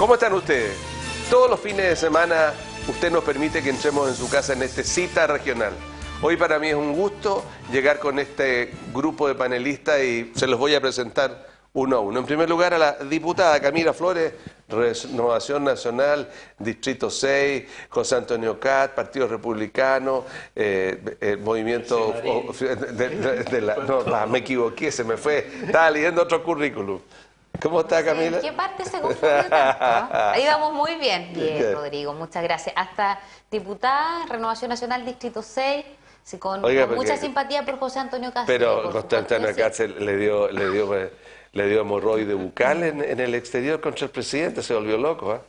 ¿Cómo están ustedes? Todos los fines de semana usted nos permite que entremos en su casa en este Cita Regional. Hoy para mí es un gusto llegar con este grupo de panelistas y se los voy a presentar uno a uno. En primer lugar a la diputada Camila Flores, Renovación Nacional, Distrito 6, José Antonio Cat, Partido Republicano, Movimiento... me equivoqué, se me fue, estaba leyendo otro currículum. ¿Cómo está, Camila? ¿En qué parte se confundió tanto? Ahí vamos muy bien. Bien, Rodrigo, muchas gracias. Hasta diputada, Renovación Nacional, Distrito 6, sí, con mucha simpatía por José Antonio Cáceres. Pero José Antonio Cáceres le dio hemorroide bucal en el exterior contra el presidente, se volvió loco, ¿eh?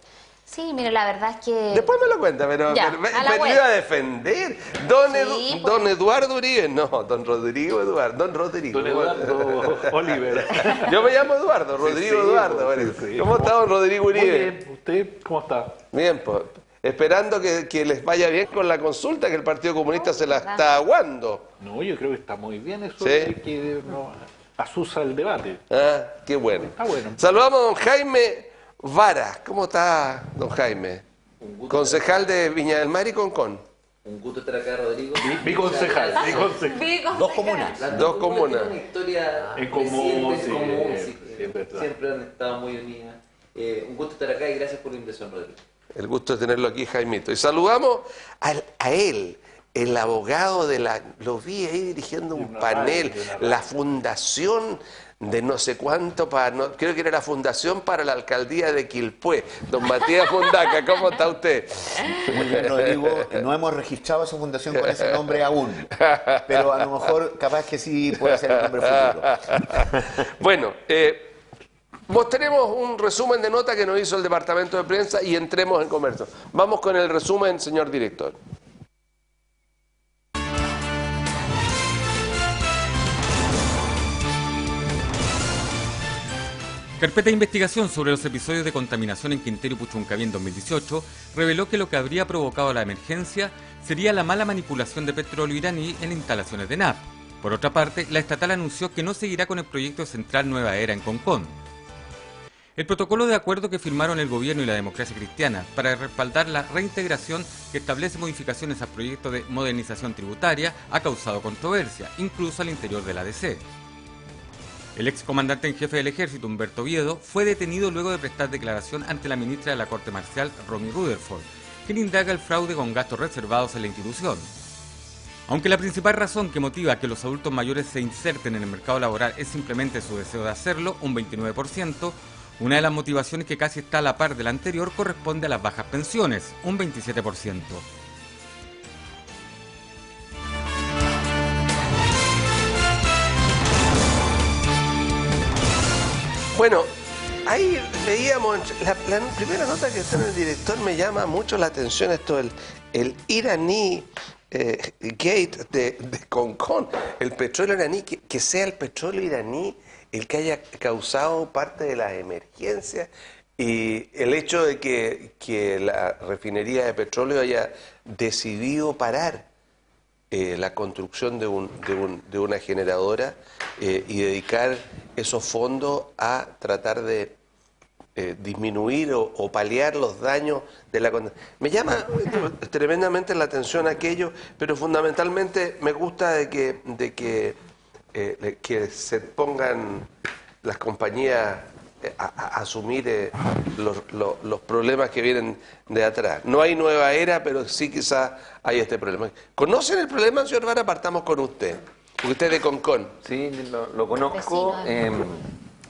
Sí, mire, la verdad es que... Después me lo cuenta, pero me iba a defender. Don Eduardo Uribe, no, don Rodrigo Eduardo, don Rodrigo. Don Eduardo Oliver. Yo me llamo Eduardo, Rodrigo Eduardo. Sí. ¿Cómo está don Rodrigo Uribe? Muy bien, ¿usted cómo está? Bien, pues, esperando que les vaya bien con la consulta, que el Partido Comunista se la está aguando. No, yo creo que está muy bien eso, ¿sí? Que no asusa el debate. Ah, qué bueno. Está bueno. Saludamos a don Jaime Vara. ¿Cómo está, don Jaime? Concejal de Viña del Mar y Concón. Un gusto estar acá, Rodrigo. Mi concejal. Dos comunas. Las dos comunas tienen una historia en común, siempre han estado muy unidas. Un gusto estar acá y gracias por la invitación, Rodrigo. El gusto de tenerlo aquí, Jaimito. Y saludamos a él, el abogado de la... Lo vi ahí dirigiendo un panel, la fundación de no sé cuánto, creo que era la Fundación para la Alcaldía de Quilpué. Don Matías Fundaca, ¿cómo está usted? Muy bien, Rodrigo. No hemos registrado esa fundación con ese nombre aún, pero a lo mejor capaz que sí puede ser el nombre futuro. Bueno, mostremos un resumen de nota que nos hizo el Departamento de Prensa y entremos en comercio. Vamos con el resumen, señor director. Carpeta de investigación sobre los episodios de contaminación en Quintero y Puchuncaví en 2018 reveló que lo que habría provocado la emergencia sería la mala manipulación de petróleo iraní en instalaciones de NAP. Por otra parte, la estatal anunció que no seguirá con el proyecto de Central Nueva Era en Concón. El protocolo de acuerdo que firmaron el gobierno y la democracia cristiana para respaldar la reintegración que establece modificaciones al proyecto de modernización tributaria ha causado controversia, incluso al interior de la ADC. El excomandante en jefe del ejército, Humberto Oviedo, fue detenido luego de prestar declaración ante la ministra de la Corte Marcial, Romy Rutherford, quien indaga el fraude con gastos reservados en la institución. Aunque la principal razón que motiva a que los adultos mayores se inserten en el mercado laboral es simplemente su deseo de hacerlo, un 29%, una de las motivaciones que casi está a la par de la anterior corresponde a las bajas pensiones, un 27%. Bueno, ahí veíamos, la primera nota que está en el director me llama mucho la atención esto, el iraní gate de Concón, el petróleo iraní, que sea el petróleo iraní el que haya causado parte de las emergencias y el hecho de que la refinería de petróleo haya decidido parar la construcción de una generadora y dedicar esos fondos a tratar de disminuir o paliar los daños de la... Me llama tremendamente la atención aquello, pero fundamentalmente me gusta de que se pongan las compañías a asumir los problemas que vienen de atrás. No hay nueva era, pero sí quizás hay este problema. ¿Conocen el problema, señor Vara? Partamos con usted, porque usted es de Concón. Sí, lo conozco.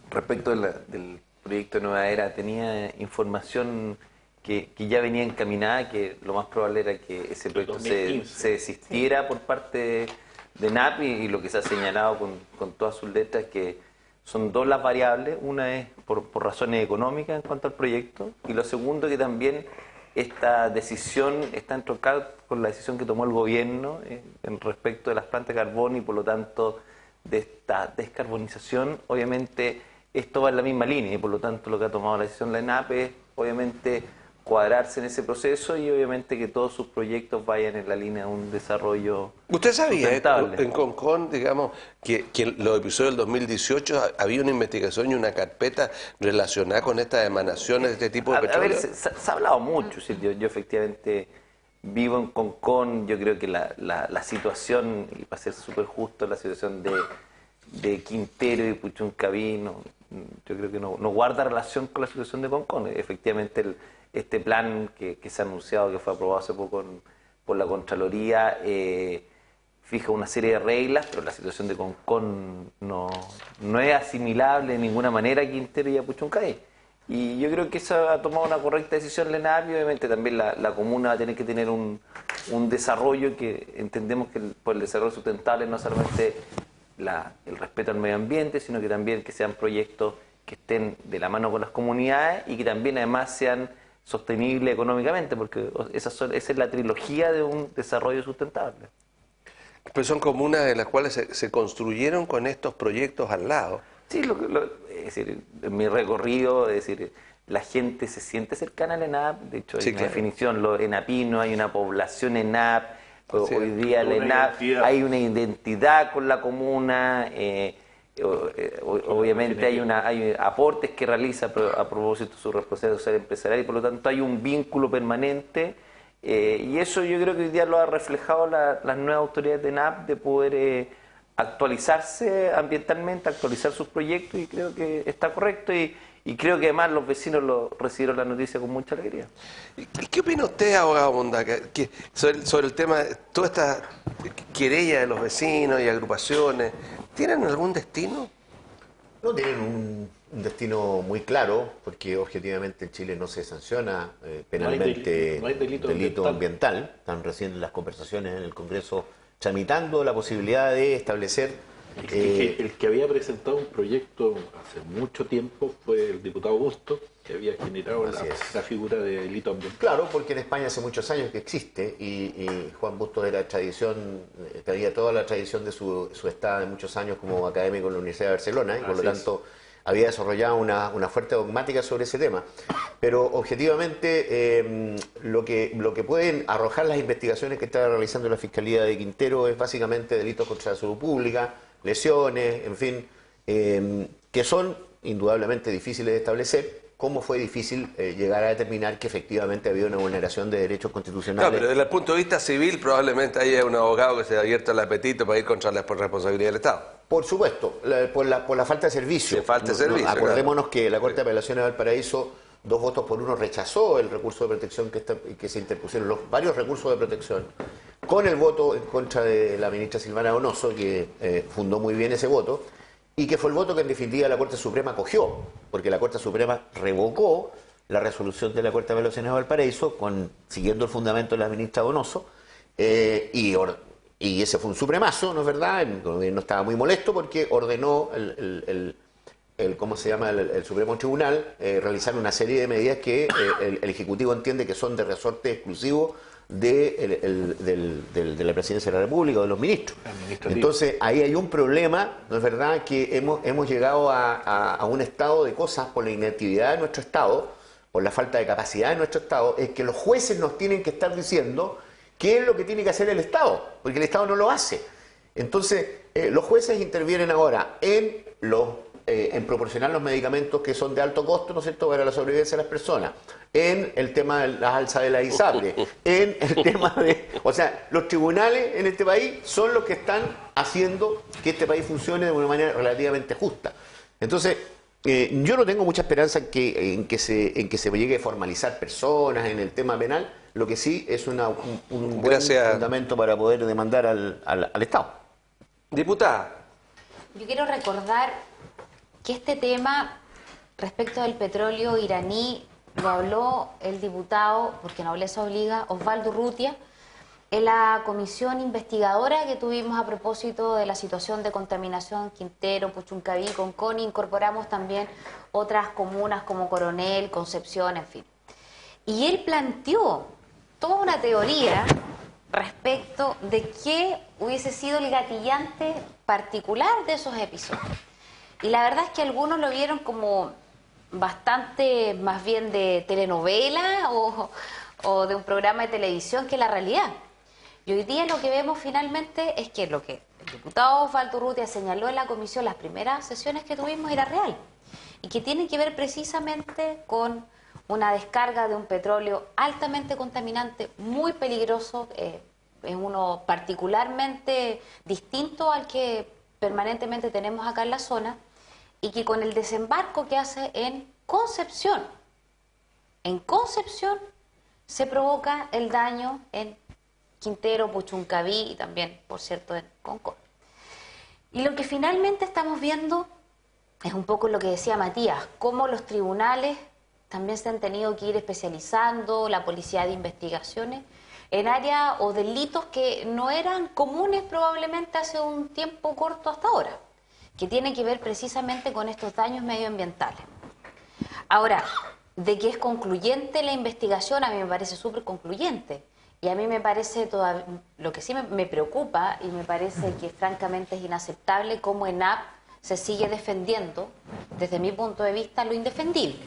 Respecto del proyecto de Nueva Era, tenía información que ya venía encaminada, que lo más probable era que ese proyecto se desistiera por parte de NAP y lo que se ha señalado con todas sus letras que son dos las variables. Una es por razones económicas en cuanto al proyecto y lo segundo que también esta decisión está entroncada con la decisión que tomó el gobierno en respecto de las plantas de carbón y por lo tanto de esta descarbonización. Obviamente esto va en la misma línea y por lo tanto lo que ha tomado la decisión la ENAP es obviamente cuadrarse en ese proceso y obviamente que todos sus proyectos vayan en la línea de un desarrollo ¿Usted sabía sustentable. en Concón, digamos, que en los episodios del 2018 había una investigación y una carpeta relacionada con estas emanaciones de este tipo de petróleo? A ver, se ha hablado mucho, ¿sí? Yo efectivamente vivo en Concón, yo creo que la situación, y para ser súper justo, la situación de Quintero y Puchuncaví, yo creo que no guarda relación con la situación de Concón. Efectivamente, este plan que se ha anunciado, que fue aprobado hace poco por la Contraloría, fija una serie de reglas, pero la situación de Concón no es asimilable de ninguna manera a Quintero y a Puchuncaví. Y yo creo que eso ha tomado una correcta decisión la ENAP, y obviamente también la comuna va a tener que tener un desarrollo que entendemos que por el desarrollo sustentable no solamente el respeto al medio ambiente, sino que también que sean proyectos que estén de la mano con las comunidades y que también además sean sostenibles económicamente, porque esa es la trilogía de un desarrollo sustentable. Pues son comunas en las cuales se construyeron con estos proyectos al lado. Sí, es decir, en mi recorrido, es decir, la gente se siente cercana al ENAP, de hecho hay una definición, los enapinos, hay una población ENAP, hoy día el ENAP, hay una identidad con la comuna, obviamente hay aportes que realiza a propósito de su responsabilidad social empresarial y por lo tanto hay un vínculo permanente y eso yo creo que hoy día lo ha reflejado las nuevas autoridades de ENAP de poder actualizarse ambientalmente, actualizar sus proyectos y creo que está correcto y creo que además los vecinos recibieron la noticia con mucha alegría. ¿Y qué opina usted, abogado Mondaca, sobre el tema de toda esta querella de los vecinos y agrupaciones? ¿Tienen algún destino? No tienen un destino muy claro, porque objetivamente en Chile no se sanciona penalmente no hay delito ambiental. Están recién las conversaciones en el Congreso tramitando la posibilidad de establecer... El que había presentado un proyecto hace mucho tiempo fue el diputado Busto, que había generado la figura de delito ambiental. Claro, porque en España hace muchos años que existe y Juan Bustos era tenía toda la tradición de su estada de muchos años como académico en la Universidad de Barcelona y por lo tanto había desarrollado una fuerte dogmática sobre ese tema. Pero objetivamente lo que pueden arrojar las investigaciones que está realizando la Fiscalía de Quintero es básicamente delitos contra la salud pública, lesiones, en fin, que son indudablemente difíciles de establecer, como fue difícil llegar a determinar que efectivamente había una vulneración de derechos constitucionales. No, pero desde el punto de vista civil probablemente haya un abogado que se ha abierto el apetito para ir contra la responsabilidad del Estado. Por supuesto, por la falta de servicio. Acordémonos que la Corte de Apelaciones de Valparaíso, 2 votos por 1, rechazó el recurso de protección que se interpusieron, varios recursos de protección, con el voto en contra de la ministra Silvana Donoso, que fundó muy bien ese voto, y que fue el voto que en definitiva la Corte Suprema acogió, porque la Corte Suprema revocó la resolución de la Corte de Apelaciones de Valparaíso, siguiendo el fundamento de la ministra Donoso, y ese fue un supremazo, ¿no es verdad? El gobierno estaba muy molesto porque ordenó el Supremo Tribunal realizar una serie de medidas que el Ejecutivo entiende que son de resorte exclusivo de la Presidencia de la República o de los ministros. Entonces ahí hay un problema, ¿no es verdad? Que hemos llegado a un estado de cosas por la inactividad de nuestro Estado, por la falta de capacidad de nuestro Estado, es que los jueces nos tienen que estar diciendo qué es lo que tiene que hacer el Estado, porque el Estado no lo hace. Entonces los jueces intervienen ahora en proporcionar los medicamentos que son de alto costo, ¿no es cierto?, para la sobrevivencia de las personas, en el tema de las alzas de la ISAPRE, en el tema de... O sea, los tribunales en este país son los que están haciendo que este país funcione de una manera relativamente justa. Entonces, yo no tengo mucha esperanza en que se llegue a formalizar personas en el tema penal, lo que sí es un buen fundamento para poder demandar al Estado. Diputada. Yo quiero recordar que este tema respecto del petróleo iraní lo habló el diputado, porque nobleza obliga, Osvaldo Urrutia, en la comisión investigadora que tuvimos a propósito de la situación de contaminación Quintero, Puchuncaví, Concón, incorporamos también otras comunas como Coronel, Concepción, en fin. Y él planteó toda una teoría respecto de qué hubiese sido el gatillante particular de esos episodios. Y la verdad es que algunos lo vieron como bastante más bien de telenovela o de un programa de televisión que la realidad. Y hoy día lo que vemos finalmente es que lo que el diputado Osvaldo Urrutia señaló en la comisión, las primeras sesiones que tuvimos, era real. Y que tiene que ver precisamente con una descarga de un petróleo altamente contaminante, muy peligroso, es uno particularmente distinto al que permanentemente tenemos acá en la zona, y que con el desembarco que hace en Concepción se provoca el daño en Quintero, Puchuncaví y también, por cierto, en Concón. Y lo que finalmente estamos viendo es un poco lo que decía Matías, cómo los tribunales también se han tenido que ir especializando, la policía de investigaciones, en áreas o delitos que no eran comunes probablemente hace un tiempo corto hasta ahora, que tienen que ver precisamente con estos daños medioambientales. Ahora, de que es concluyente la investigación, a mí me parece súper concluyente. Y a mí me parece, lo que sí me preocupa y me parece que francamente es inaceptable cómo ENAP se sigue defendiendo, desde mi punto de vista, lo indefendible.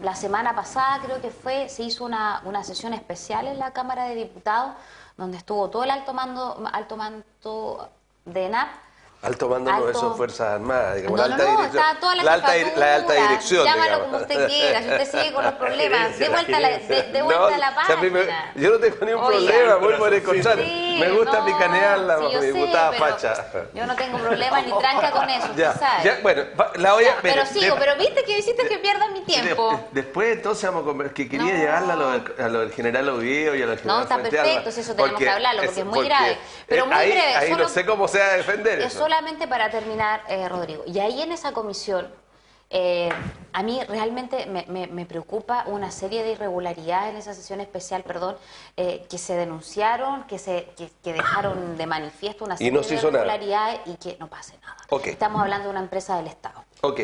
La semana pasada creo que se hizo una sesión especial en la Cámara de Diputados, donde estuvo todo el alto mando de ENAP. Alto mando no, eso es Fuerzas Armadas, digamos, No, la alta dirección. está toda la alta dirección, llámalo digamos. como usted quiera, si usted sigue con los problemas, de vuelta a la página. O sea, yo no tengo ningún problema, voy por el contrario. Sí, me gusta picanearla, sí, mi diputada pero facha. Yo no tengo problema ni tranca con eso, usted sabe. Ya, bueno, la voy a... Pero sigo, pero viste que hiciste que pierda mi tiempo. Después entonces vamos a conversar, que quería llevarla a lo del general Oviedo y a lo del general No, está Fuentealba, perfecto, si eso tenemos que hablarlo, porque es muy grave. Pero muy ahí, breve. Ahí no sé cómo se va a defender es eso. solamente para terminar, Rodrigo. Y ahí en esa comisión, a mí realmente me preocupa una serie de irregularidades en esa sesión especial, que se denunciaron, que dejaron de manifiesto una serie de irregularidades y que no pase nada. Okay. Estamos hablando de una empresa del Estado. Ok.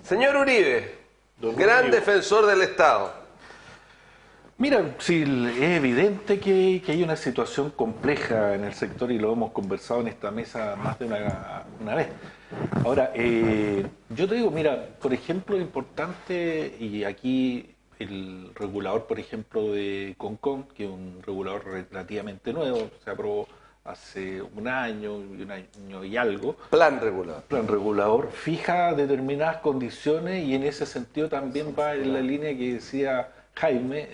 Señor Uribe, gran defensor del Estado. Mira, sí, es evidente que hay una situación compleja en el sector y lo hemos conversado en esta mesa más de una vez. Ahora, yo te digo, mira, por ejemplo, importante, y aquí el regulador, por ejemplo, de Concón, que es un regulador relativamente nuevo, se aprobó hace un año y algo. Plan regulador. Plan regulador, fija determinadas condiciones y en ese sentido también va en la línea que decía Jaime,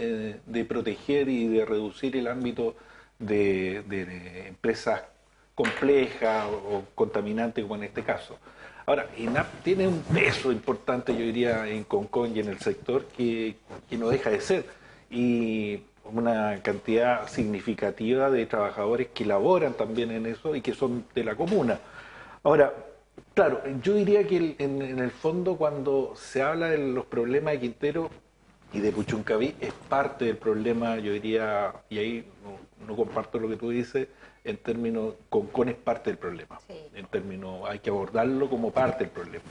de proteger y de reducir el ámbito de empresas complejas o contaminantes como en este caso. Ahora, ENAP tiene un peso importante, yo diría, en Concón y en el sector que no deja de ser. Y una cantidad significativa de trabajadores que laboran también en eso y que son de la comuna. Ahora, claro, yo diría que en el fondo cuando se habla de los problemas de Quintero y de Puchuncaví es parte del problema, yo diría, y ahí no comparto lo que tú dices, en términos, Concón es parte del problema, sí. En términos, hay que abordarlo como parte del problema.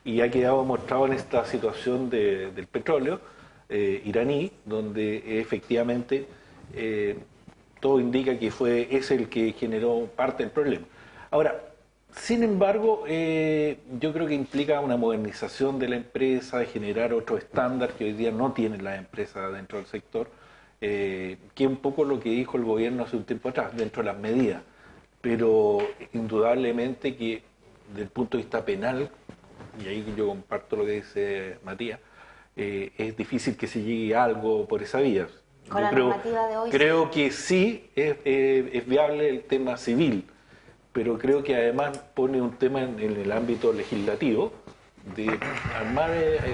Y ha quedado mostrado en esta situación del petróleo iraní, donde efectivamente todo indica que es el que generó parte del problema. Ahora, sin embargo, yo creo que implica una modernización de la empresa, de generar otro estándar que hoy día no tienen las empresas dentro del sector, que es un poco lo que dijo el gobierno hace un tiempo atrás, dentro de las medidas. Pero indudablemente que desde el punto de vista penal, y ahí yo comparto lo que dice Matías, es difícil que se llegue a algo por esa vía. Con la normativa de hoy. Creo que sí es viable el tema civil, pero creo que además pone un tema en el ámbito legislativo de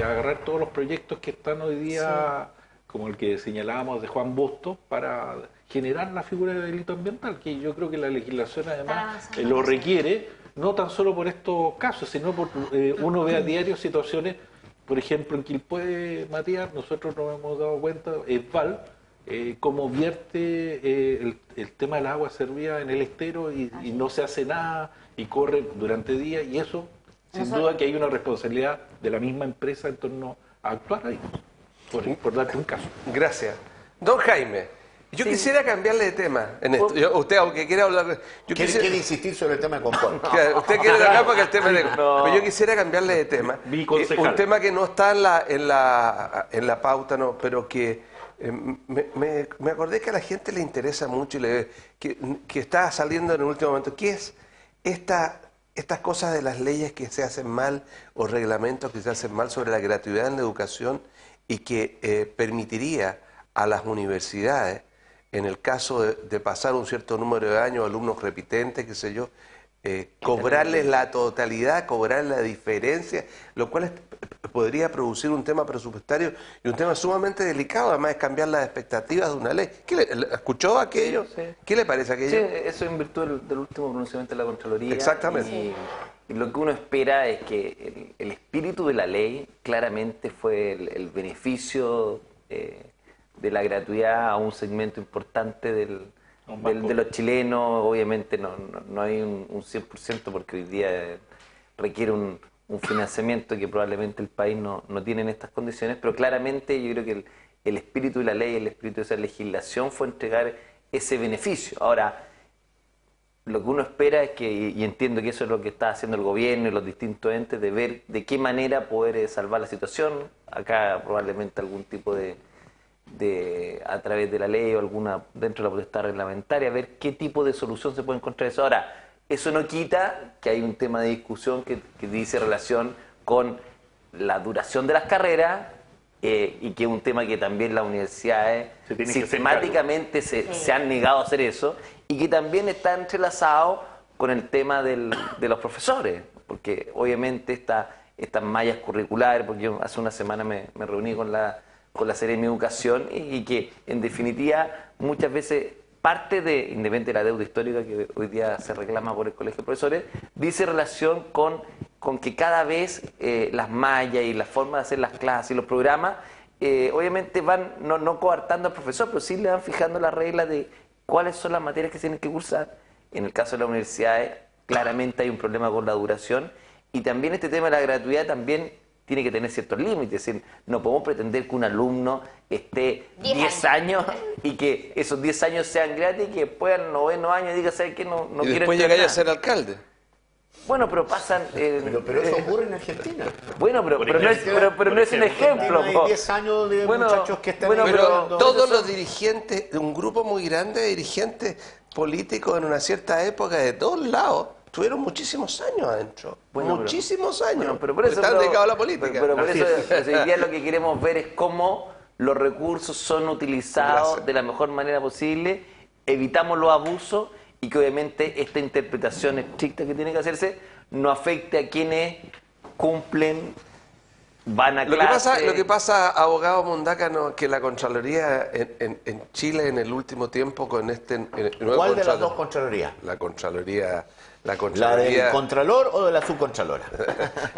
agarrar todos los proyectos que están hoy día, sí, como el que señalábamos de Juan Bustos, para generar la figura de delito ambiental, que yo creo que la legislación además lo requiere, no tan solo por estos casos, sino por uno ve a diario situaciones, por ejemplo en Quilpué, Matías, nosotros nos hemos dado cuenta, Val, cómo vierte el tema del agua servida en el estero y no se hace nada y corre durante días, y eso sin duda que hay una responsabilidad de la misma empresa en torno a actuar ahí, por darte un caso. Gracias. Don Jaime, Yo quisiera cambiarle de tema en esto. Usted, aunque quiera hablar... Quiere insistir sobre el tema de confort. Usted quiere hablar porque el tema de... Pero yo quisiera cambiarle de tema. Un tema que no está en la pauta, no, pero que me acordé que a la gente le interesa mucho y que está saliendo en el último momento. ¿Qué es estas cosas de las leyes que se hacen mal o reglamentos que se hacen mal sobre la gratuidad en la educación y que permitiría a las universidades, en el caso de pasar un cierto número de años, alumnos repitentes, qué sé yo, cobrarles la totalidad, cobrar la diferencia, lo cual podría producir un tema presupuestario y un tema sumamente delicado, además es cambiar las expectativas de una ley. ¿Escuchó aquello? Sí. ¿Qué le parece aquello? Sí, eso en virtud del último pronunciamiento de la Contraloría. Exactamente. Y lo que uno espera es que el espíritu de la ley claramente fue el beneficio de la gratuidad a un segmento importante de los chilenos. Obviamente no hay un 100% porque hoy día requiere un financiamiento que probablemente el país no tiene en estas condiciones, pero claramente yo creo que el espíritu de la ley, el espíritu de esa legislación fue entregar ese beneficio. Ahora, lo que uno espera es que, y entiendo que eso es lo que está haciendo el gobierno y los distintos entes, de ver de qué manera poder salvar la situación. Acá probablemente algún tipo a través de la ley o alguna dentro de la potestad reglamentaria, ver qué tipo de solución se puede encontrar eso. Ahora, eso no quita que hay un tema de discusión que dice relación con la duración de las carreras y que es un tema que también las universidades sistemáticamente se han negado a hacer eso y que también está entrelazado con el tema de los profesores, porque obviamente estas mallas curriculares, porque yo hace una semana me reuní con la Seremi de Educación y que en definitiva muchas veces parte independiente de la deuda histórica que hoy día se reclama por el Colegio de Profesores, dice relación con que cada vez las mallas y la forma de hacer las clases y los programas obviamente van no coartando al profesor, pero sí le van fijando las reglas de cuáles son las materias que se tienen que cursar. En el caso de las universidades claramente hay un problema con la duración y también este tema de la gratuidad también tiene que tener ciertos límites. Es decir, no podemos pretender que un alumno esté 10 años y que esos 10 años sean gratis y que después al 9º año diga, ¿sabes qué? No y quiero después llegáis a ser alcalde. Bueno, pero pasan... pero eso ocurre en Argentina. Bueno, pero no es un ejemplo. Hay 10 años de muchachos que están... pero todos los dirigentes, un grupo muy grande de dirigentes políticos en una cierta época de todos lados, tuvieron muchísimos años adentro. Muchísimos años. Pero por eso, están dedicados a la política. Pero por eso hoy día lo que queremos ver es cómo los recursos son utilizados de la mejor manera posible, evitamos los abusos y que obviamente esta interpretación estricta que tiene que hacerse no afecte a quienes cumplen, van a clase. Lo que pasa, abogado Mundaca, que la Contraloría en Chile en el último tiempo con nuevo ¿Cuál de las dos Contralorías? La Contraloría... ¿La del Contralor o de la Subcontralora?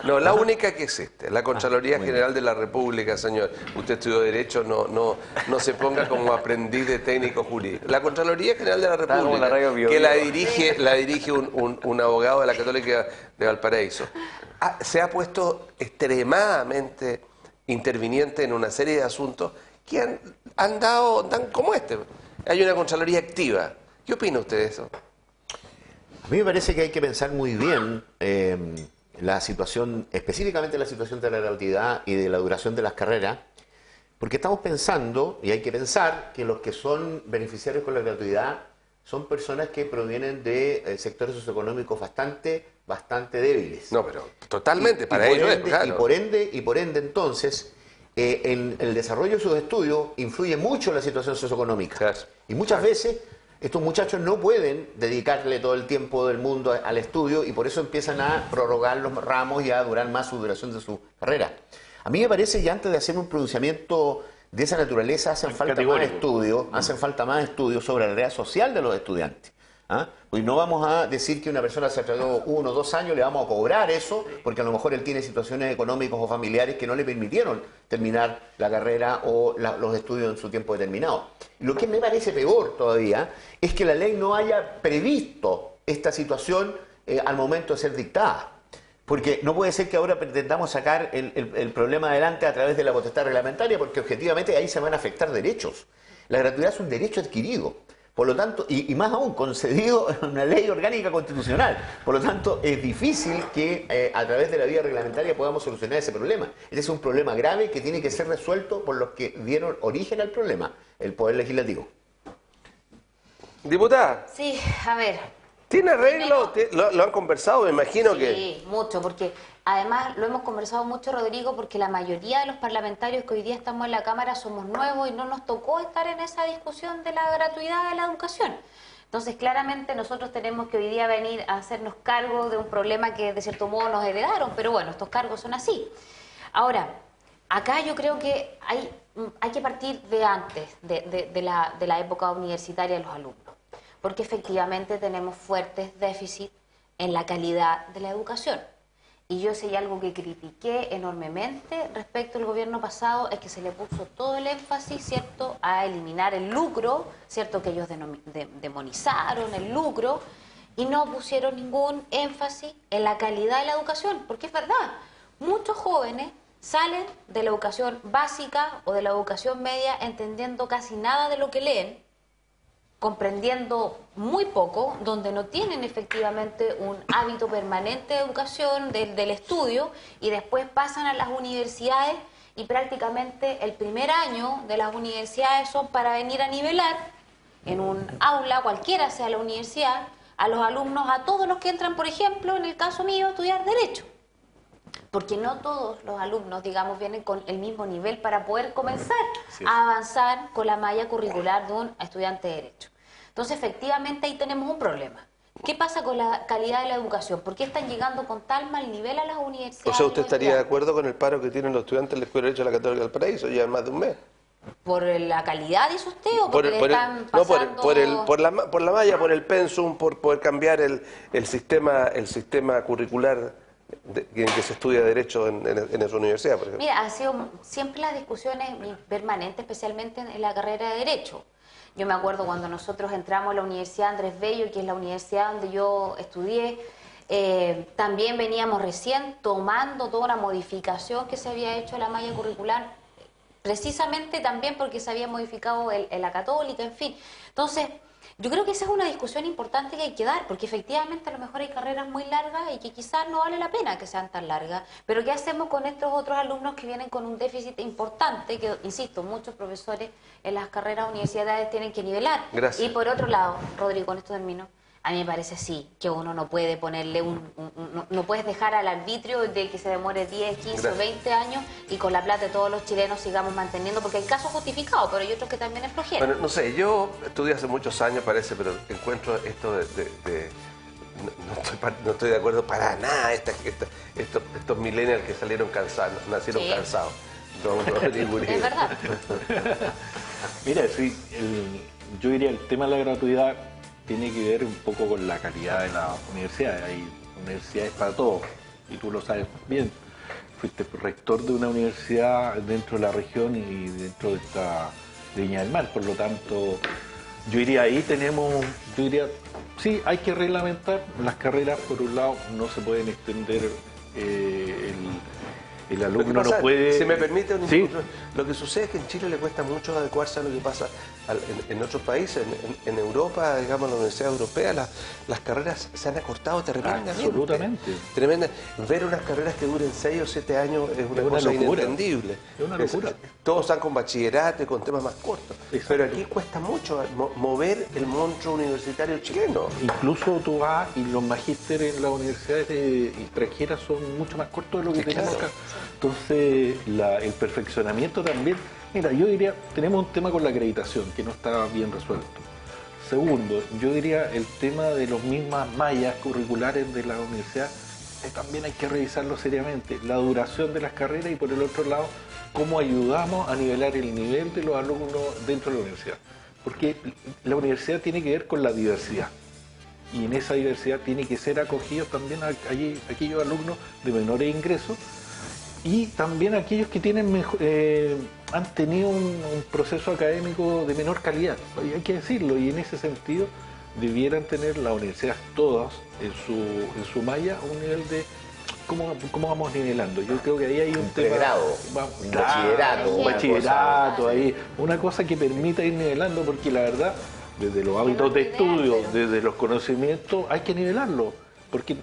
No, la única que existe, la Contraloría General de la República, señor. Usted estudió Derecho, no se ponga como aprendiz de técnico jurídico. La Contraloría General de la República, que la dirige un abogado de la Católica de Valparaíso, se ha puesto extremadamente interviniente en una serie de asuntos que dan como este. Hay una Contraloría activa. ¿Qué opina usted de eso? A mí me parece que hay que pensar muy bien la situación, específicamente la situación de la gratuidad y de la duración de las carreras, porque estamos pensando, y hay que pensar, que los que son beneficiarios con la gratuidad son personas que provienen de sectores socioeconómicos bastante débiles. No, pero totalmente, para ellos es claro. Y por ende, entonces, en el desarrollo de sus estudios influye mucho la situación socioeconómica. Claro. Y muchas veces estos muchachos no pueden dedicarle todo el tiempo del mundo al estudio y por eso empiezan a prorrogar los ramos y a durar más su duración de su carrera. A mí me parece que antes de hacer un pronunciamiento de esa naturaleza hacen falta más estudios sobre la realidad social de los estudiantes. Pues no vamos a decir que una persona se tardó 1 o 2 años, le vamos a cobrar eso, porque a lo mejor él tiene situaciones económicas o familiares que no le permitieron terminar la carrera o los estudios en su tiempo determinado. Lo que me parece peor todavía es que la ley no haya previsto esta situación al momento de ser dictada. Porque no puede ser que ahora pretendamos sacar el problema adelante a través de la potestad reglamentaria, porque objetivamente ahí se van a afectar derechos. La gratuidad es un derecho adquirido. Por lo tanto, y más aún, concedido en una ley orgánica constitucional. Por lo tanto, es difícil que a través de la vía reglamentaria podamos solucionar ese problema. Ese es un problema grave que tiene que ser resuelto por los que dieron origen al problema, el Poder Legislativo. Diputada. Sí, a ver. ¿Tiene arreglo? ¿Lo han conversado? Me imagino que... Sí, mucho, porque además lo hemos conversado mucho, Rodrigo, porque la mayoría de los parlamentarios que hoy día estamos en la Cámara somos nuevos y no nos tocó estar en esa discusión de la gratuidad de la educación. Entonces, claramente nosotros tenemos que hoy día venir a hacernos cargo de un problema que de cierto modo nos heredaron, pero bueno, estos cargos son así. Ahora, acá yo creo que hay que partir de antes, de la época universitaria de los alumnos, porque efectivamente tenemos fuertes déficits en la calidad de la educación. Y yo sé algo que critiqué enormemente respecto al gobierno pasado, es que se le puso todo el énfasis, ¿cierto?, a eliminar el lucro, ¿cierto?, que ellos demonizaron el lucro, y no pusieron ningún énfasis en la calidad de la educación, porque es verdad, muchos jóvenes salen de la educación básica o de la educación media entendiendo casi nada de lo que leen, comprendiendo muy poco, donde no tienen efectivamente un hábito permanente de educación, del estudio, y después pasan a las universidades y prácticamente el primer año de las universidades son para venir a nivelar en un aula, cualquiera sea la universidad, a los alumnos, a todos los que entran, por ejemplo, en el caso mío, a estudiar Derecho. Porque no todos los alumnos, digamos, vienen con el mismo nivel para poder comenzar a avanzar con la malla curricular de un estudiante de Derecho. Entonces, efectivamente, ahí tenemos un problema. ¿Qué pasa con la calidad de la educación? ¿Por qué están llegando con tal mal nivel a las universidades? O sea, ¿usted estaría de acuerdo con el paro que tienen los estudiantes de la Escuela de Derecho de la Católica del Paraíso? Llevan más de un mes. ¿Por la calidad, dice usted, o porque le están pasando...? No, por la malla, por el pensum, por poder cambiar el sistema curricular en que se estudia Derecho en esa universidad, por ejemplo. Mira, han sido siempre las discusiones permanentes, especialmente en la carrera de Derecho. Yo me acuerdo cuando nosotros entramos a la Universidad Andrés Bello, que es la universidad donde yo estudié, también veníamos recién tomando toda una modificación que se había hecho a la malla curricular, precisamente también porque se había modificado la Católica, en fin. Entonces, yo creo que esa es una discusión importante que hay que dar, porque efectivamente a lo mejor hay carreras muy largas y que quizás no vale la pena que sean tan largas, pero ¿qué hacemos con estos otros alumnos que vienen con un déficit importante, que, insisto, muchos profesores en las carreras universitarias tienen que nivelar? Gracias. Y por otro lado, Rodrigo, con esto termino, a mí me parece sí, que uno no puede ponerle no puedes dejar al arbitrio de que se demore 10, 15 o 20 años y con la plata de todos los chilenos sigamos manteniendo, porque hay casos justificados, pero hay otros que también es flojera. Bueno, no sé, yo estudié hace muchos años, parece, pero encuentro esto no estoy de acuerdo para nada, estos millennials que salieron cansados, nacieron cansados. No, es verdad. Mira, sí, yo diría el tema de la gratuidad tiene que ver un poco con la calidad de las universidades. Hay universidades para todos, y tú lo sabes bien. Fuiste rector de una universidad dentro de la región y dentro de esta Viña del Mar, por lo tanto, yo diría ahí sí, hay que reglamentar las carreras. Por un lado, no se pueden extender, el alumno no puede... Si me permite, ¿Sí? Lo que sucede es que en Chile le cuesta mucho adecuarse a lo que pasa en otros países. En Europa, digamos, en la universidad europea, las carreras se han acortado tremendamente. Absolutamente. Tremenda. Ver unas carreras que duren 6 o 7 años es una cosa locura. inentendible. Es una locura. Todos están con bachillerato y con temas más cortos. Exacto. Pero aquí cuesta mucho mover el monstruo universitario chileno. Incluso tú vas y los magísteres en las universidades extranjeras son mucho más cortos de lo que tenemos acá. Entonces, el perfeccionamiento también. Mira, yo diría, tenemos un tema con la acreditación que no está bien resuelto. Segundo, yo diría el tema de las mismas mallas curriculares de la universidad, también hay que revisarlo seriamente. La duración de las carreras y, por el otro lado, cómo ayudamos a nivelar el nivel de los alumnos dentro de la universidad. Porque la universidad tiene que ver con la diversidad. Y en esa diversidad tiene que ser acogidos también aquellos alumnos de menores ingresos, y también aquellos que tienen han tenido un proceso académico de menor calidad, hay que decirlo, y en ese sentido debieran tener las universidades todas en su malla un nivel de cómo vamos nivelando. Yo creo que ahí hay un tema... Pregrado, un bachillerato, ahí, una cosa que permita ir nivelando, porque la verdad, desde los hábitos de estudio, desde los conocimientos, hay que nivelarlo. Porque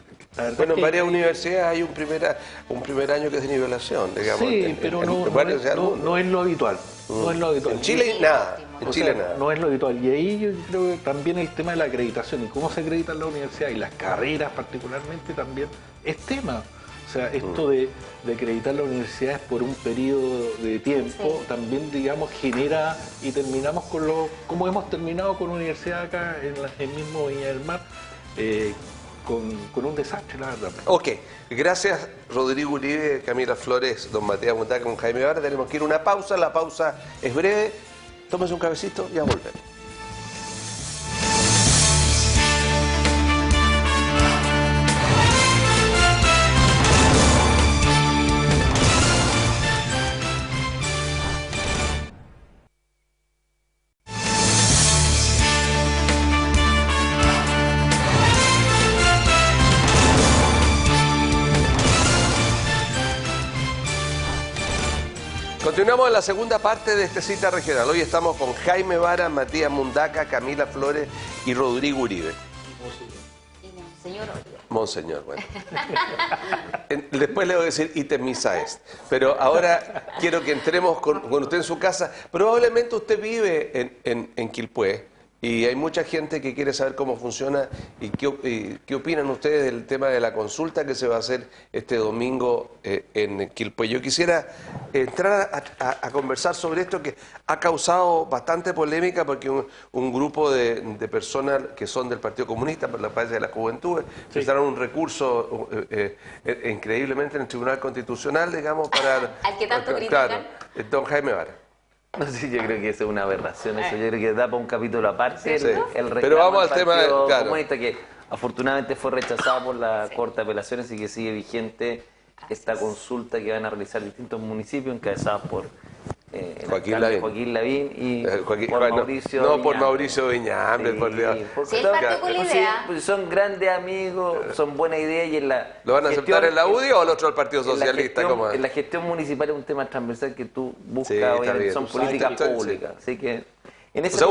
bueno, en varias universidades hay un primer año que es de nivelación, digamos. Sí, pero no es lo habitual. No es lo habitual. En Chile nada. En Chile nada. No es lo habitual. Y ahí yo creo que también el tema de la acreditación y cómo se acredita en la universidad y las carreras particularmente también es tema. O sea, esto de acreditar las universidades por un periodo de tiempo también, digamos, genera, y terminamos como hemos terminado con universidad acá en el mismo Viña del Mar, con un desastre, la verdad. Ok, gracias Rodrigo Uribe, Camila Flores, don Matías Mundaca, con Jaime Vara. Tenemos que ir a una pausa, la pausa es breve. Tómese un cafecito y ya volvemos. Continuamos en la segunda parte de este Cita Regional. Hoy estamos con Jaime Vara, Matías Mundaca, Camila Flores y Rodrigo Uribe. Monseñor Uribe. Monseñor, bueno. Después le voy a decir ítem misa est. Pero ahora quiero que entremos con usted en su casa. Probablemente usted vive en Quilpué. Y hay mucha gente que quiere saber cómo funciona y qué opinan ustedes del tema de la consulta que se va a hacer este domingo en Quilpué. Yo quisiera entrar a conversar sobre esto que ha causado bastante polémica porque un grupo de personas que son del Partido Comunista, por la paz de la Juventud, presentaron un recurso increíblemente en el Tribunal Constitucional, digamos, para... Al que tanto critican. Claro, don Jaime Vara. No sé, yo creo que eso es una aberración, eso yo creo que da para un capítulo aparte. Sí. El Pero vamos al tema claro, comunista que afortunadamente fue rechazado por la Corte de Apelaciones y que sigue vigente esta consulta que van a realizar distintos municipios encabezados por Joaquín Lavín y por Mauricio no Viñambre. Por Mauricio Viñambre, sí, por Dios. Sí, él partió con la idea. Pues son grandes amigos, son buenas ideas y en la ¿Lo van a aceptar en la UDI o el otro del Partido Socialista? En la gestión municipal es un tema transversal que tú buscas, son políticas públicas. Así que en ese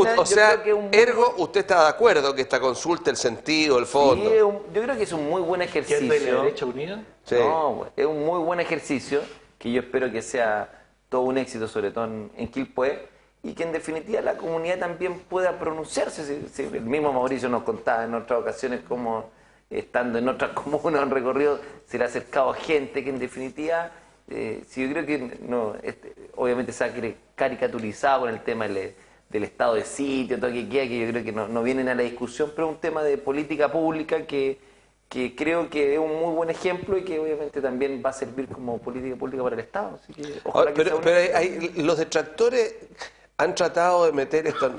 ergo, ¿usted está de acuerdo que esta consulta, el sentido, el fondo? Sí, yo creo que es un muy buen ejercicio. ¿Quién es la derecha unida? Sí. No, es un muy buen ejercicio que yo espero que sea todo un éxito, sobre todo en Quilpué, y que en definitiva la comunidad también pueda pronunciarse. Si el mismo Mauricio nos contaba en otras ocasiones cómo, estando en otras comunas, en recorrido, se le ha acercado gente que en definitiva, si yo creo que obviamente se ha caricaturizado con el tema del estado de sitio, todo que queda, que yo creo que no vienen a la discusión, pero es un tema de política pública que creo que es un muy buen ejemplo y que obviamente también va a servir como política pública para el Estado. Así que ojalá pero los detractores han tratado de meter esto,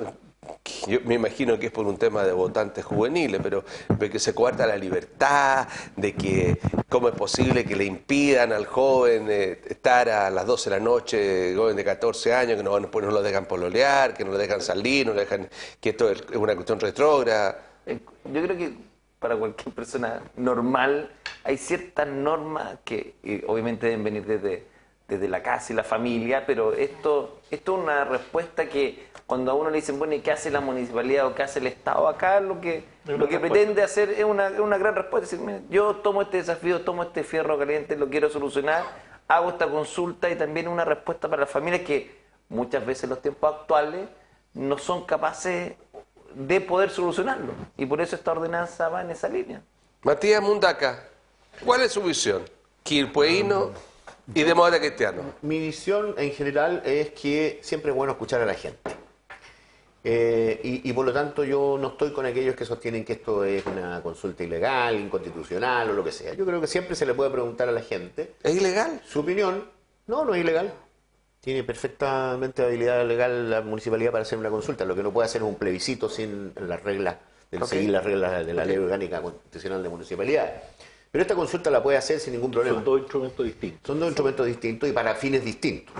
yo me imagino que es por un tema de votantes juveniles, pero de que se coarta la libertad, de que cómo es posible que le impidan al joven estar a las 12 de la noche, joven de 14 años, que después no lo dejan pololear, que no lo dejan salir, que esto es una cuestión retrógrada. Yo creo que para cualquier persona normal hay ciertas normas que obviamente deben venir desde la casa y la familia, pero esto es una respuesta que cuando a uno le dicen, bueno, ¿y qué hace la municipalidad o qué hace el Estado? Acá lo que pretende hacer es una gran respuesta. Es decir, mira, yo tomo este desafío, tomo este fierro caliente, lo quiero solucionar, hago esta consulta y también una respuesta para las familias que muchas veces en los tiempos actuales no son capaces de poder solucionarlo. Y por eso esta ordenanza va en esa línea. Matías Mundaca, ¿cuál es su visión? Quilpueíno y demócrata cristiano. Mi visión en general es que siempre es bueno escuchar a la gente. Y por lo tanto yo no estoy con aquellos que sostienen que esto es una consulta ilegal, inconstitucional o lo que sea. Yo creo que siempre se le puede preguntar a la gente. ¿Es ilegal? Su opinión. No es ilegal. Tiene perfectamente habilidad legal la municipalidad para hacer una consulta. Lo que no puede hacer es un plebiscito sin las reglas, seguir las reglas de la ley orgánica constitucional de municipalidades. Pero esta consulta la puede hacer sin ningún problema. Son dos instrumentos distintos. Son dos instrumentos distintos y para fines distintos.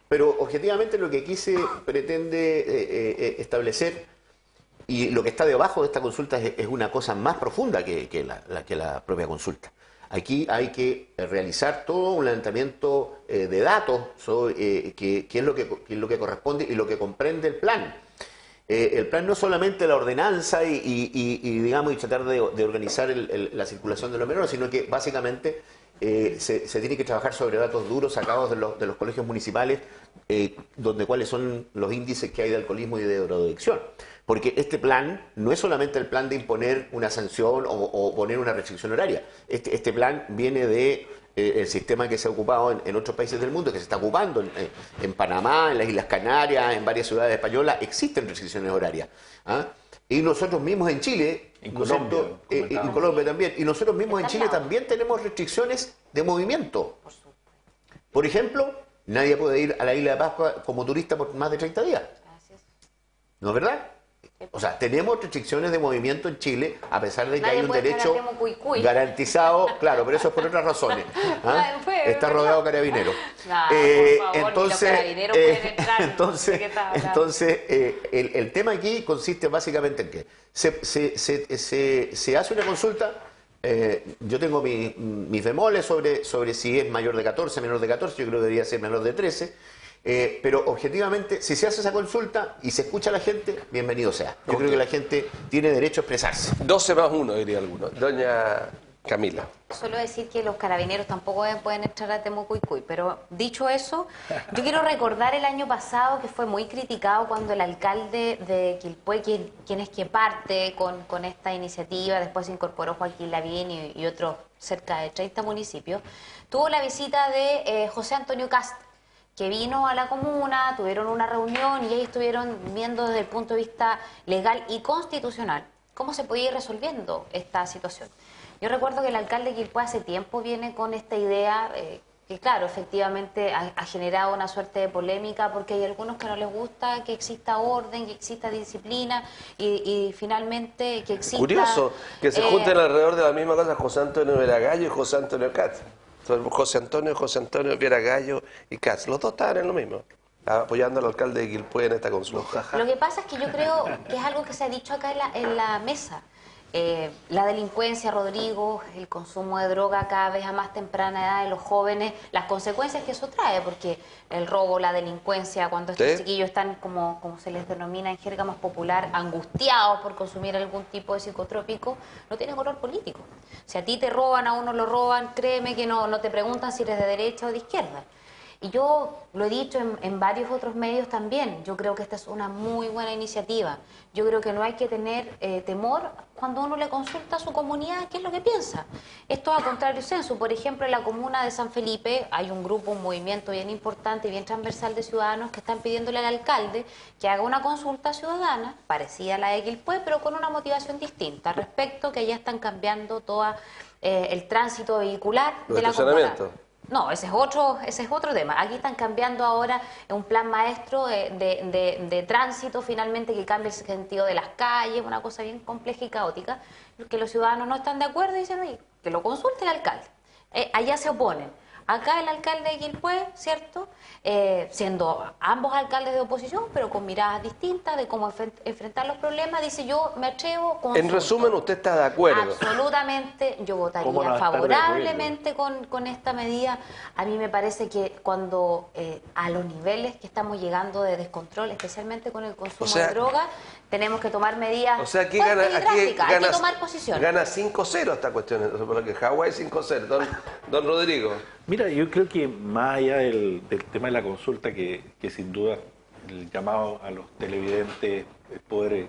Pero objetivamente lo que aquí se pretende establecer, y lo que está debajo de esta consulta es una cosa más profunda que la propia consulta. Aquí hay que realizar todo un levantamiento de datos sobre qué es lo que corresponde y lo que comprende el plan. El plan no es solamente la ordenanza digamos, y tratar de organizar la circulación de los menores, sino que básicamente se tiene que trabajar sobre datos duros sacados de los colegios municipales, donde cuáles son los índices que hay de alcoholismo y de drogadicción. Porque este plan no es solamente el plan de imponer una sanción o poner una restricción horaria. Este plan viene de el sistema que se ha ocupado en otros países del mundo, que se está ocupando en Panamá, en las Islas Canarias, en varias ciudades españolas, existen restricciones horarias. ¿Ah? Y nosotros mismos en Chile, en Colombia también, y nosotros mismos en Chile también tenemos restricciones de movimiento. Por ejemplo, nadie puede ir a la Isla de Pascua como turista por más de 30 días. ¿No es verdad? O sea, tenemos restricciones de movimiento en Chile, a pesar de que hay un derecho garantizado, claro, pero eso es por otras razones. ¿Ah? Está rodeado de carabineros. Entonces, el tema aquí consiste básicamente en que se hace una consulta. Yo tengo mis bemoles sobre si es mayor de 14, menor de 14, yo creo que debería ser menor de 13. Pero objetivamente, si se hace esa consulta y se escucha a la gente, bienvenido sea. Yo creo que la gente tiene derecho a expresarse. 12 más 1, diría alguno. Doña Camila. Solo decir que los carabineros tampoco pueden entrar a Temucuicui, pero dicho eso, yo quiero recordar el año pasado que fue muy criticado cuando el alcalde de Quilpué, quien es que parte con esta iniciativa, después se incorporó Joaquín Lavín y otros cerca de 30 municipios, tuvo la visita de José Antonio Kast, que vino a la comuna, tuvieron una reunión y ahí estuvieron viendo desde el punto de vista legal y constitucional cómo se podía ir resolviendo esta situación. Yo recuerdo que el alcalde de Quilpué hace tiempo viene con esta idea que, claro, efectivamente ha generado una suerte de polémica porque hay algunos que no les gusta que exista orden, que exista disciplina y finalmente que exista... Curioso que se junten alrededor de la misma cosa José Antonio Veragallo y José Antonio Katz. José Antonio Veragallo y Katz, los dos estaban en lo mismo, apoyando al alcalde de Quilpué en esta consulta. Lo que pasa es que yo creo que es algo que se ha dicho acá en la mesa. La delincuencia, Rodrigo, el consumo de droga cada vez a más temprana edad de los jóvenes, las consecuencias que eso trae, porque el robo, la delincuencia, cuando estos chiquillos están, como se les denomina en jerga más popular, angustiados por consumir algún tipo de psicotrópico, no tiene color político. Si a ti te roban, a uno lo roban, créeme que no te preguntan si eres de derecha o de izquierda. Y yo lo he dicho en varios otros medios también, yo creo que esta es una muy buena iniciativa. Yo creo que no hay que tener temor cuando uno le consulta a su comunidad qué es lo que piensa. Esto a contrario censo. Por ejemplo, en la comuna de San Felipe hay un grupo, un movimiento bien importante y bien transversal de ciudadanos que están pidiéndole al alcalde que haga una consulta ciudadana, parecida a la de Quilpué, pero con una motivación distinta, respecto que ya están cambiando todo el tránsito vehicular de la comuna. No, ese es otro tema. Aquí están cambiando ahora un plan maestro de tránsito finalmente que cambia el sentido de las calles, una cosa bien compleja y caótica, que los ciudadanos no están de acuerdo y dicen, oye, que lo consulte el alcalde. Allá se oponen. Acá el alcalde de Quilpué, ¿cierto? Siendo ambos alcaldes de oposición, pero con miradas distintas de cómo enfrentar los problemas, dice yo me atrevo... En resumen, ¿usted está de acuerdo? Absolutamente, yo votaría favorablemente con esta medida. A mí me parece que cuando a los niveles que estamos llegando de descontrol, especialmente con el consumo de droga, tenemos que tomar medidas aquí hay que tomar posición. Gana 5-0 esta cuestión, por lo que Hawái 5-0. Don Rodrigo. Mira, yo creo que más allá del tema de la consulta, que sin duda el llamado a los televidentes es poder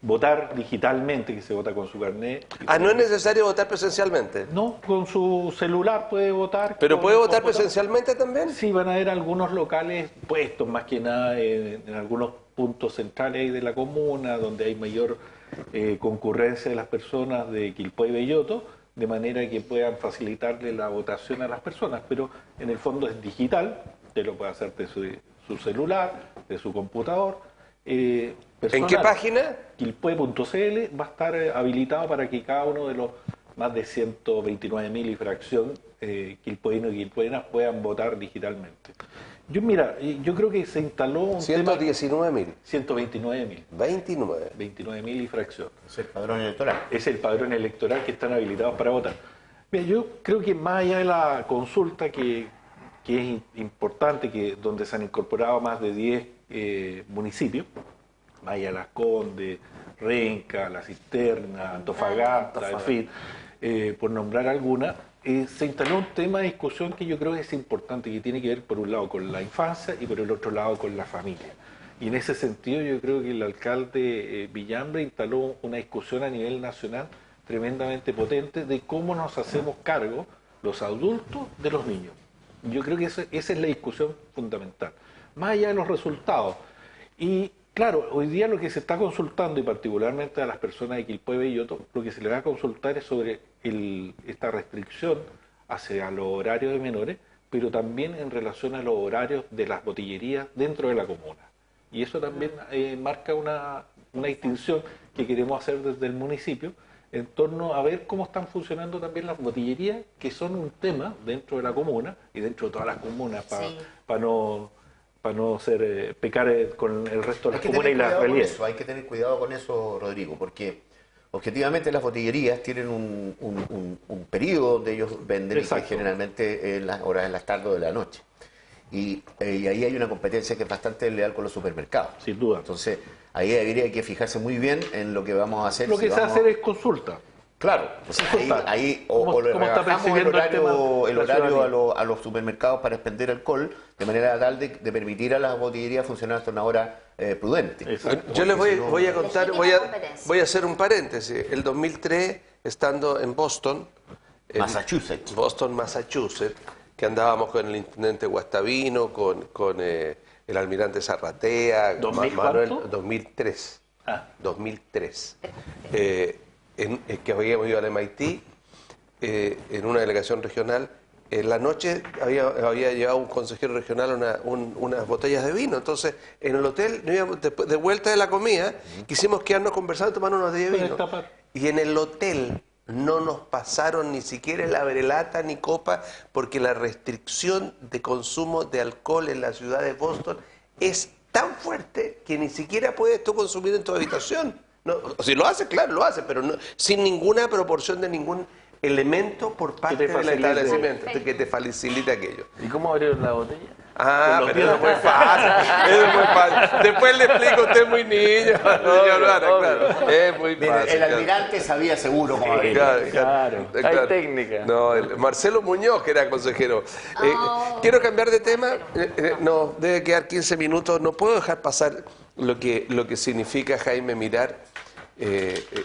votar digitalmente, que se vota con su carnet. ¿No es necesario votar presencialmente? No, con su celular puede votar. ¿Pero puede votar presencialmente también? Sí, van a haber algunos locales puestos más que nada en algunos puntos centrales de la comuna, donde hay mayor concurrencia de las personas de Quilpué y Belloto, de manera que puedan facilitarle la votación a las personas, pero en el fondo es digital, usted lo puede hacer de su celular, de su computador. ¿En qué página? Quilpué.cl va a estar habilitado para que cada uno de los más de 129.000 y fracción quilpueños y quilpueñas puedan votar digitalmente. Yo creo que se instaló un 119.000. 129.000. 29.000 y fracción. Es el padrón electoral. Es el padrón electoral que están habilitados para votar. Mira, yo creo que más allá de la consulta, que es importante, donde se han incorporado más de 10 municipios, más allá de Las Condes, Renca, La Cisterna, Antofagasta, en fin, por nombrar alguna, se instaló un tema de discusión que yo creo que es importante, que tiene que ver por un lado con la infancia y por el otro lado con la familia. Y en ese sentido yo creo que el alcalde Villambre instaló una discusión a nivel nacional tremendamente potente de cómo nos hacemos cargo los adultos de los niños. Yo creo que esa es la discusión fundamental, más allá de los resultados. Y claro, hoy día lo que se está consultando, y particularmente a las personas de Quilpué y Belloto, lo que se le va a consultar es sobre esta restricción hacia los horarios de menores, pero también en relación a los horarios de las botillerías dentro de la comuna. Y eso también marca una distinción que queremos hacer desde el municipio en torno a ver cómo están funcionando también las botillerías, que son un tema dentro de la comuna y dentro de todas las comunas, para no pecar con el resto de las comunas y las realidades. Hay que tener cuidado con eso, Rodrigo, porque objetivamente las botillerías tienen un periodo donde ellos venden, y que generalmente en las horas de las tardes o de la noche. Y ahí hay una competencia que es bastante leal con los supermercados. Sin duda. Entonces, ahí habría que fijarse muy bien en lo que vamos a hacer. Lo que se va a hacer es consulta. Claro, ahí o le rebajamos el horario a los supermercados para expender alcohol, de manera tal de permitir a las botillerías funcionar hasta una hora prudente. Yo les voy a contar, voy a hacer un paréntesis. El 2003, estando en Boston, Massachusetts, que andábamos con el intendente Guastavino, con el almirante Zarratea, Manuel, 2003. 2003. Que habíamos ido al MIT en una delegación regional. En la noche había llevado un consejero regional unas botellas de vino. Entonces, en el hotel, de vuelta de la comida, quisimos quedarnos conversando y tomar unos de vino. Y en el hotel no nos pasaron ni siquiera la brelata ni copa, porque la restricción de consumo de alcohol en la ciudad de Boston es tan fuerte que ni siquiera puedes tú consumir en tu habitación. No, si lo hace, claro, lo hace, pero no, sin ninguna proporción de ningún elemento por parte del establecimiento que te facilite aquello. ¿Y cómo abrieron la botella? Ah, pero eso es muy fácil. Eso es muy fácil. Después le explico, usted es muy niño. Claro. Es muy fácil. El almirante sabía seguro cómo abrir. Claro. Hay técnica. No, Marcelo Muñoz, que era consejero. Quiero cambiar de tema. No, debe quedar 15 minutos. No puedo dejar pasar lo que significa, Jaime, mirar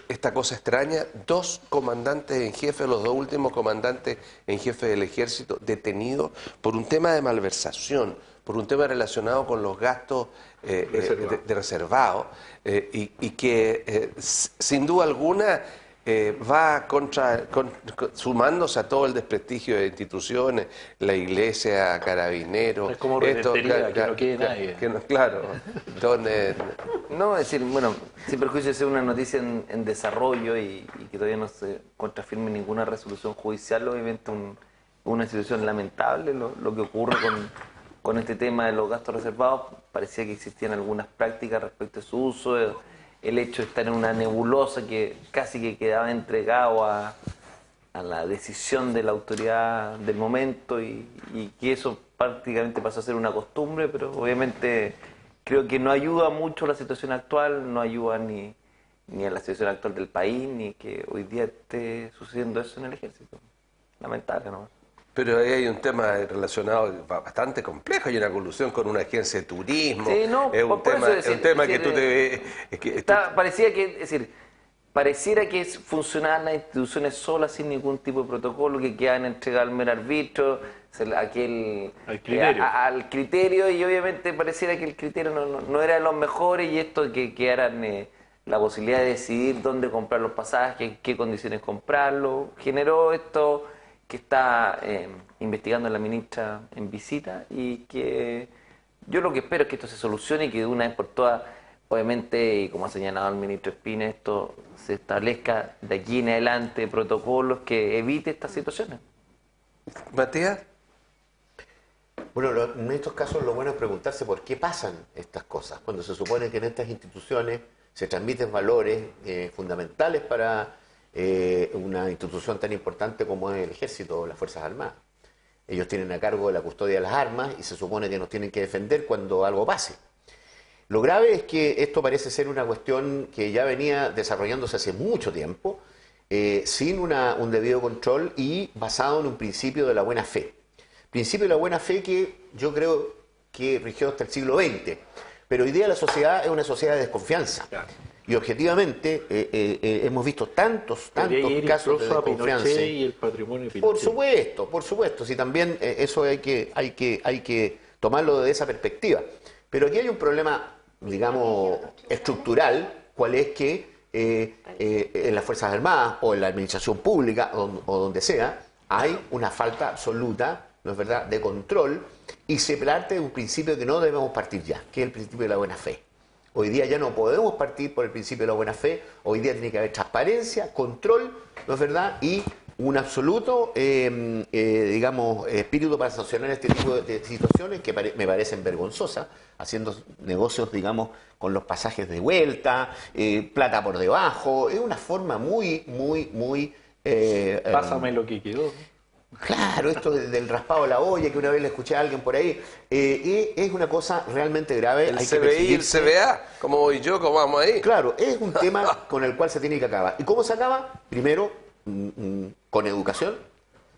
esta cosa extraña. 2 comandantes en jefe, los 2 últimos comandantes en jefe del ejército, detenidos por un tema de malversación, por un tema relacionado con los gastos de reservado, y que sin duda alguna va sumándose a todo el desprestigio de instituciones, la iglesia, carabineros. Es como que no quede nadie. Claro. No, es decir, bueno, sin perjuicio de ser una noticia en desarrollo y que todavía no se contrafirme ninguna resolución judicial, obviamente una situación lamentable lo que ocurre con este tema de los gastos reservados. Parecía que existían algunas prácticas respecto a su uso, el hecho de estar en una nebulosa que casi que quedaba entregado a la decisión de la autoridad del momento, y que eso prácticamente pasó a ser una costumbre, pero obviamente creo que no ayuda mucho a la situación actual, no ayuda ni a la situación actual del país, ni que hoy día esté sucediendo eso en el ejército. Lamentable, ¿no? Pero ahí hay un tema relacionado bastante complejo, hay una colusión con una agencia de turismo. Sí, no, es un tema que tú te ves. Pareciera que funcionaban las instituciones solas sin ningún tipo de protocolo, que quedan entregadas al mero arbitrio, al criterio, y obviamente pareciera que el criterio no era de los mejores, y esto que quedaran la posibilidad de decidir dónde comprar los pasajes, en qué condiciones comprarlo, generó esto que está investigando la ministra en visita, y que yo lo que espero es que esto se solucione y que de una vez por todas, obviamente, y como ha señalado el ministro Espina, esto se establezca de aquí en adelante protocolos que evite estas situaciones. Matías. Bueno, en estos casos lo bueno es preguntarse por qué pasan estas cosas, cuando se supone que en estas instituciones se transmiten valores fundamentales para una institución tan importante como es el Ejército o las Fuerzas Armadas. Ellos tienen a cargo la custodia de las armas y se supone que nos tienen que defender cuando algo pase. Lo grave es que esto parece ser una cuestión que ya venía desarrollándose hace mucho tiempo, sin un debido control y basado en un principio de la buena fe. Principio de la buena fe que yo creo que rigió hasta el siglo XX, pero hoy día la sociedad es una sociedad de desconfianza. Claro. Y objetivamente hemos visto tantos casos de desconfianza. Y el patrimonio Pinochet. Por supuesto, sí, también eso hay que tomarlo desde esa perspectiva. Pero aquí hay un problema, digamos, estructural, cual es que en las Fuerzas Armadas o en la administración pública o donde sea, hay una falta absoluta, ¿no es verdad?, de control, y se parte de un principio que no debemos partir ya, que es el principio de la buena fe. Hoy día ya no podemos partir por el principio de la buena fe, hoy día tiene que haber transparencia, control, ¿no es verdad?, y un absoluto, digamos, espíritu para sancionar este tipo de situaciones que me parecen vergonzosas, haciendo negocios, digamos, con los pasajes de vuelta, plata por debajo, es una forma muy... Pásame lo que quedó. Claro, esto del raspado de la olla, que una vez le escuché a alguien por ahí, es una cosa realmente grave. El CBI y el CBA, como voy yo, como vamos ahí. Claro, es un tema con el cual se tiene que acabar. ¿Y cómo se acaba? Primero, con educación,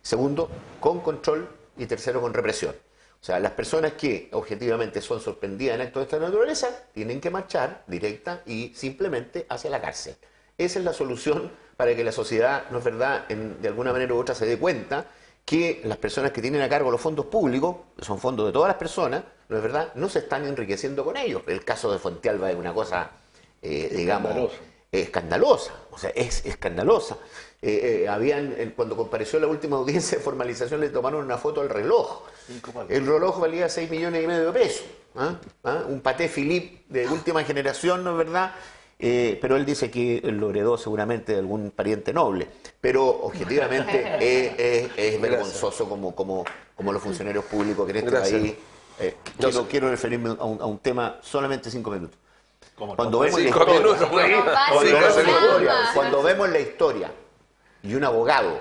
segundo, con control y tercero, con represión. O sea, las personas que objetivamente son sorprendidas en actos de esta naturaleza tienen que marchar directa y simplemente hacia la cárcel. Esa es la solución para que la sociedad, ¿no es verdad?, de alguna manera u otra se dé cuenta que las personas que tienen a cargo los fondos públicos, que son fondos de todas las personas, ¿no es verdad?, no se están enriqueciendo con ellos. El caso de Fuentealba es una cosa, digamos, escandalosa. O sea, es escandalosa. Cuando compareció la última audiencia de formalización, le tomaron una foto al reloj. El reloj valía 6,5 millones de pesos. Un Patek Philippe de última generación, ¿no es verdad?, pero él dice que lo heredó seguramente de algún pariente noble. Pero objetivamente es vergonzoso como los funcionarios públicos que en este país... quiero referirme a un tema solamente 5 minutos. Cuando vemos la historia y un abogado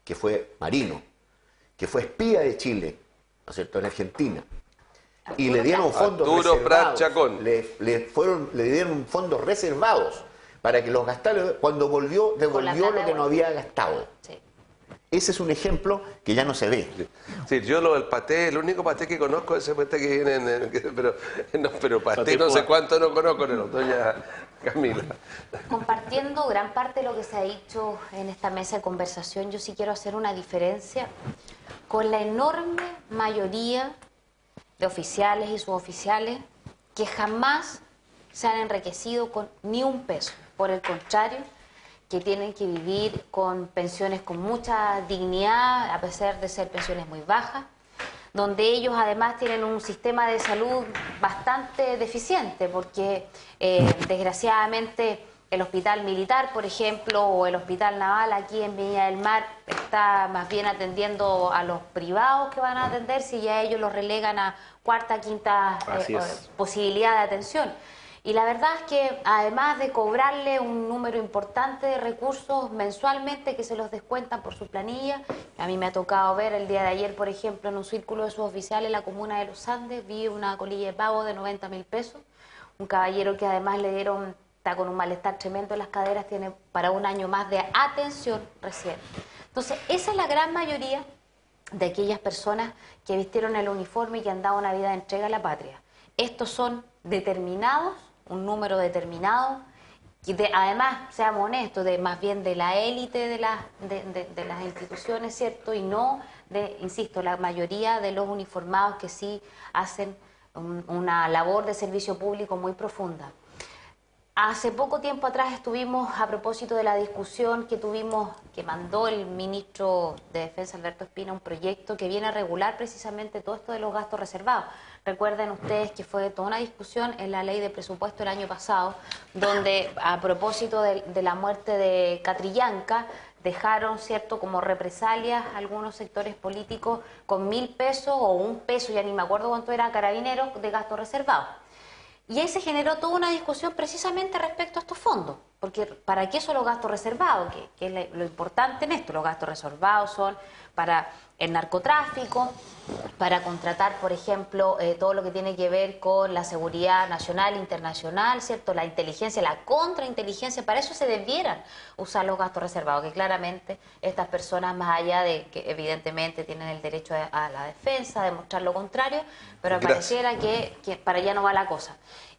que fue marino, que fue espía de Chile, ¿no es cierto?, en Argentina, y le dieron fondos reservados, le dieron fondos reservados para que los gastara, cuando volvió, devolvió lo que no había gastado. Sí. Ese es un ejemplo que ya no se ve. Sí, yo lo del paté, el único paté que conozco es ese paté que viene pero paté no sé cuánto no conozco, doña Camila. Compartiendo gran parte de lo que se ha dicho en esta mesa de conversación, yo sí quiero hacer una diferencia con la enorme mayoría de oficiales y suboficiales que jamás se han enriquecido con ni un peso. Por el contrario, que tienen que vivir con pensiones con mucha dignidad, a pesar de ser pensiones muy bajas, donde ellos además tienen un sistema de salud bastante deficiente, porque desgraciadamente el hospital militar, por ejemplo, o el hospital naval aquí en Viña del Mar está más bien atendiendo a los privados que van a atender, si ya ellos los relegan a cuarta, quinta posibilidad de atención. Y la verdad es que además de cobrarle un número importante de recursos mensualmente que se los descuentan por su planilla, a mí me ha tocado ver el día de ayer, por ejemplo, en un círculo de suboficiales en la comuna de Los Andes, vi una colilla de pavo de 90.000 pesos, un caballero que además le dieron, está con un malestar tremendo en las caderas, tiene para un año más de atención recién. Entonces, esa es la gran mayoría de aquellas personas que vistieron el uniforme y que han dado una vida de entrega a la patria. Estos son determinados, un número determinado, y además, seamos honestos, más bien de la élite de las instituciones, ¿cierto? Y no de, insisto, la mayoría de los uniformados que sí hacen una labor de servicio público muy profunda. Hace poco tiempo atrás estuvimos, a propósito de la discusión que tuvimos, que mandó el ministro de Defensa, Alberto Espina, un proyecto que viene a regular precisamente todo esto de los gastos reservados. Recuerden ustedes que fue toda una discusión en la ley de presupuesto el año pasado, donde a propósito de la muerte de Catrillanca, dejaron, ¿cierto?, como represalias algunos sectores políticos con 1.000 pesos o 1 peso, ya ni me acuerdo cuánto era, carabineros, de gastos reservados. Y ahí se generó toda una discusión precisamente respecto a estos fondos, porque ¿para qué son los gastos reservados? Que es lo importante en esto. Los gastos reservados son para el narcotráfico, para contratar, por ejemplo, todo lo que tiene que ver con la seguridad nacional, internacional, ¿cierto? La inteligencia, la contrainteligencia, para eso se debieran usar los gastos reservados, que claramente estas personas, más allá de que evidentemente tienen el derecho a la defensa, a demostrar lo contrario, pero pareciera que para allá no va la cosa.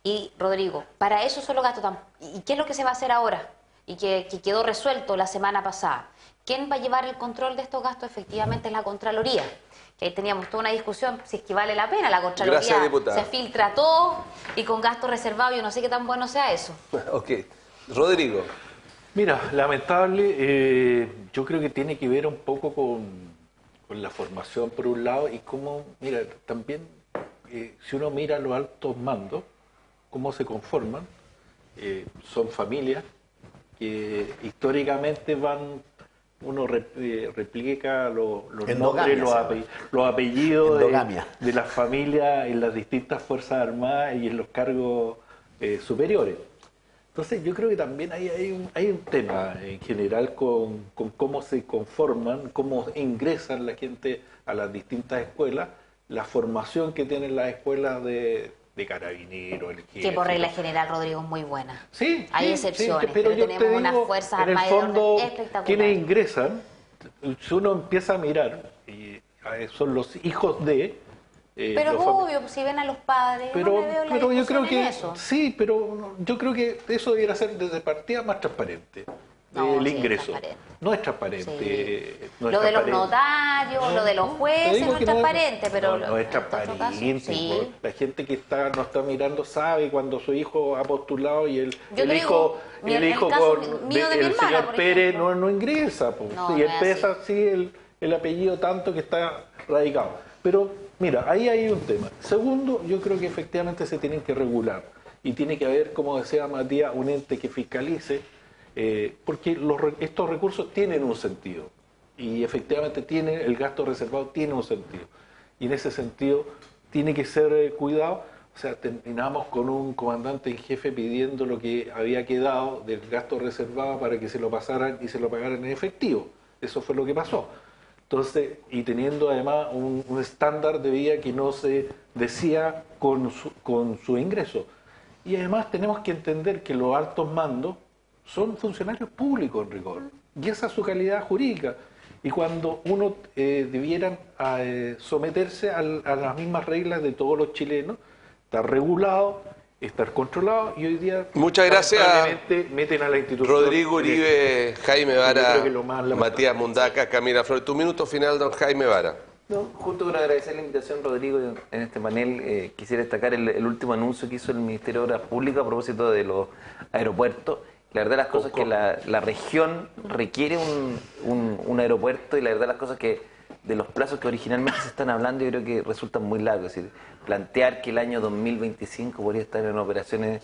Y, Rodrigo, para eso son los gastos. ¿Y qué es lo que se va a hacer ahora? Y que quedó resuelto la semana pasada. ¿Quién va a llevar el control de estos gastos? Efectivamente es la Contraloría. Que ahí teníamos toda una discusión si es que vale la pena. La Contraloría se filtra todo y con gastos reservados yo no sé qué tan bueno sea eso. Ok. Rodrigo. Mira, lamentable, yo creo que tiene que ver un poco con la formación por un lado y cómo, mira, también si uno mira los altos mandos, cómo se conforman, son familias que históricamente uno replica los nombres, los apellidos de las familias en las distintas Fuerzas Armadas y en los cargos superiores. Entonces yo creo que también hay un tema en general con cómo se conforman, cómo ingresan la gente a las distintas escuelas, la formación que tienen las escuelas de carabineros, que por regla general, Rodrigo, es muy buena. Sí, hay excepciones, pero yo tenemos unas fuerzas armadas en el fondo, espectaculares. quienes ingresan, si uno empieza a mirar, son los hijos de... pero es obvio, si ven a los padres, pero yo creo que eso. Sí, pero yo creo que eso debiera ser desde partida más transparente. El ingreso. No es transparente. Sí. Lo de los notarios, lo de los jueces no es transparente, pero... No es transparente. Sí. La gente que no está mirando sabe cuando su hijo ha postulado y el hijo el señor Pérez no ingresa. Y empieza así el apellido tanto que está radicado. Pero mira, ahí hay un tema. Segundo, yo creo que efectivamente se tienen que regular. Y tiene que haber, como decía Matías, un ente que fiscalice. Porque estos recursos tienen un sentido y efectivamente el gasto reservado tiene un sentido y en ese sentido tiene que ser cuidado. O sea, terminamos con un comandante en jefe pidiendo lo que había quedado del gasto reservado para que se lo pasaran y se lo pagaran en efectivo. Eso fue lo que pasó. Entonces, y teniendo además un estándar de vida que no se decía con su ingreso. Y además tenemos que entender que los altos mandos son funcionarios públicos en rigor, y esa es su calidad jurídica. Y cuando uno debieran someterse a las mismas reglas de todos los chilenos, estar regulado, estar controlado, y hoy día muchas gracias meten a la institución. Rodrigo Uribe, Jaime Vara, Matías Mundaca, Camila Flores. Tu minuto final, don Jaime Vara. No, justo por agradecer la invitación, Rodrigo, en este panel, quisiera destacar el último anuncio que hizo el Ministerio de Obras Públicas a propósito de los aeropuertos. La verdad de las cosas es que la región requiere un aeropuerto, y la verdad de las cosas es que de los plazos que originalmente se están hablando yo creo que resultan muy largos. Es decir, plantear que el año 2025 podría estar en operaciones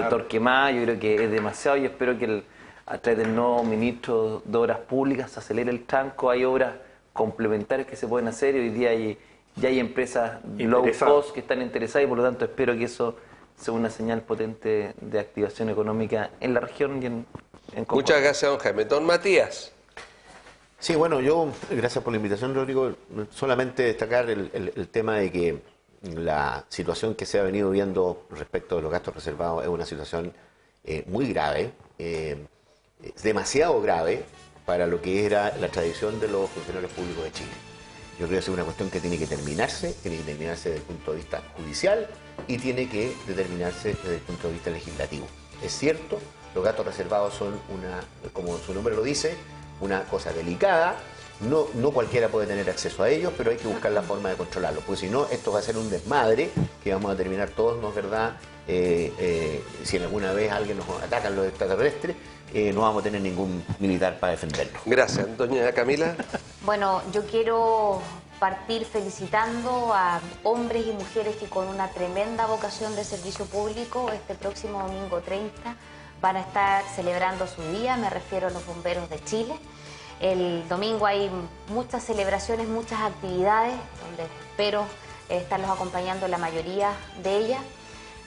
Torquemada, yo creo que es demasiado, y espero que a través del nuevo ministro de Obras Públicas se acelere el tranco. Hay obras complementarias que se pueden hacer y hoy día ya hay empresas low cost que están interesadas, y por lo tanto espero que eso sea una señal potente de activación económica en la región y en Muchas gracias, don Jaime. Don Matías. Sí, bueno, gracias por la invitación, Rodrigo. Solamente destacar el tema de que la situación que se ha venido viendo respecto de los gastos reservados es una situación muy grave, demasiado grave para lo que era la tradición de los funcionarios públicos de Chile. Yo creo que es una cuestión que tiene que terminarse desde el punto de vista judicial y tiene que determinarse desde el punto de vista legislativo. Es cierto, los gastos reservados son como su nombre lo dice, una cosa delicada. No cualquiera puede tener acceso a ellos, pero hay que buscar la forma de controlarlo, porque si no, esto va a ser un desmadre que vamos a terminar todos, ¿no es verdad? Si alguna vez alguien nos atacan los extraterrestres, no vamos a tener ningún militar para defendernos. Gracias. Doña Camila. Bueno, yo quiero partir felicitando a hombres y mujeres que con una tremenda vocación de servicio público este próximo domingo 30 van a estar celebrando su día. Me refiero a los bomberos de Chile. El domingo hay muchas celebraciones, muchas actividades donde espero estarlos acompañando la mayoría de ellas.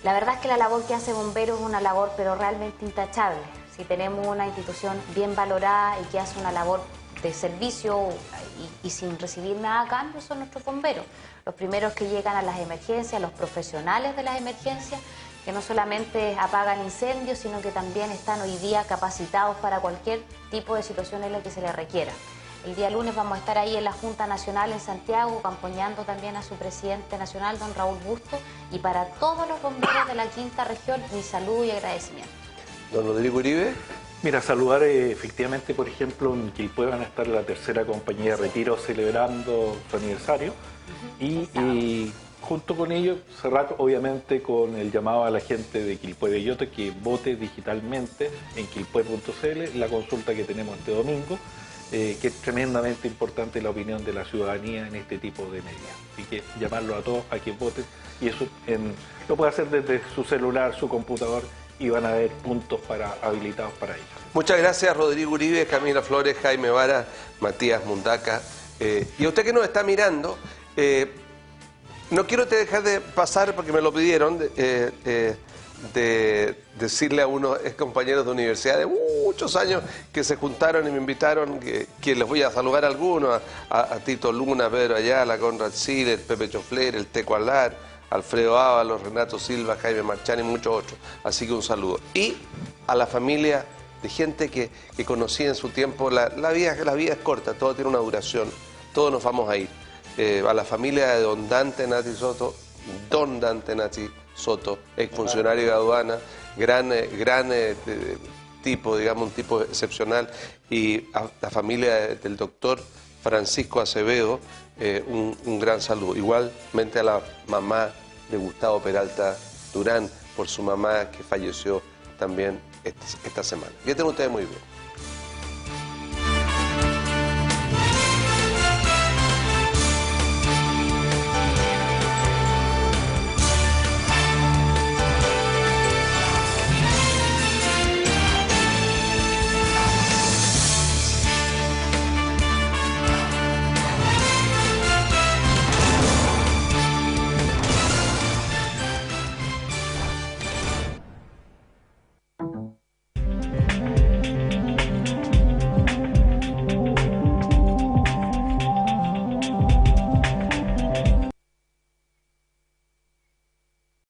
La verdad es que la labor que hace bomberos es una labor pero realmente intachable. Si tenemos una institución bien valorada y que hace una labor de servicio y sin recibir nada a cambio, son nuestros bomberos. Los primeros que llegan a las emergencias, los profesionales de las emergencias, que no solamente apagan incendios, sino que también están hoy día capacitados para cualquier tipo de situación en la que se les requiera. El día lunes vamos a estar ahí en la Junta Nacional en Santiago, acompañando también a su presidente nacional, don Raúl Busto, y para todos los bomberos de la quinta región, mi saludo y agradecimiento. Don Rodrigo Uribe. Mira, saludar efectivamente, por ejemplo, en Quilpué van a estar la tercera compañía de retiro celebrando su aniversario y junto con ello cerrar obviamente con el llamado a la gente de Quilpué de Quillota que vote digitalmente en quilpué.cl la consulta que tenemos este domingo, que es tremendamente importante la opinión de la ciudadanía en este tipo de medidas. Así que llamarlo a todos a que voten y eso lo puede hacer desde su celular, su computador y van a haber puntos habilitados para ello. Muchas gracias Rodrigo Uribe, Camila Flores, Jaime Vara, Matías Mundaca. Y a usted que nos está mirando, no quiero dejar de pasar, porque me lo pidieron, de decirle a unos compañeros de universidad de muchos años que se juntaron y me invitaron, que les voy a saludar a algunos, a Tito Luna, Pedro Ayala, Conrad Siller, Pepe Chofler, el Teco Alar, Alfredo Ábalos, Renato Silva, Jaime Marchán y muchos otros. Así que un saludo. Y a la familia de gente que conocí en su tiempo. La vida es corta, todo tiene una duración, todos nos vamos a ir. A la familia de don Dante Nati Soto, exfuncionario de aduana, gran tipo, digamos, un tipo excepcional, y a la familia del doctor Francisco Acevedo, un gran saludo. Igualmente a la mamá de Gustavo Peralta Durán, por su mamá que falleció también esta semana. Que estén ustedes muy bien.